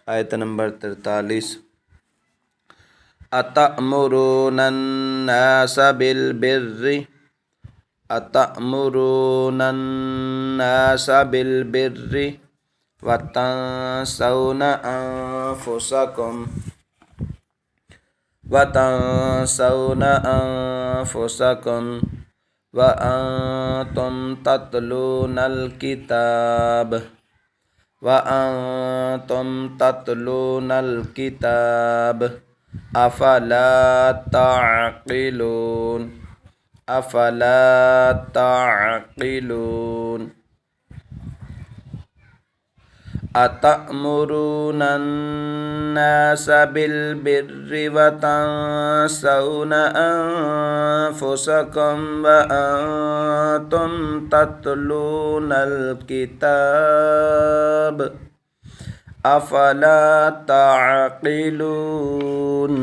आयत नंबर 43। अतअमुरूनन्नासा बिलबिर्रि अतअमुरूनन्नासा बिलबिर्रि वतंसौना अनफुसकुम व अंतुम तत्लूनल किताब अफला ताक़िलून। अतअमुरूनन्नासा बिलबिर्रि वतंसौना अनफुसकुम व अंतुम तत्लूनल किताब अफला ताक़िलून।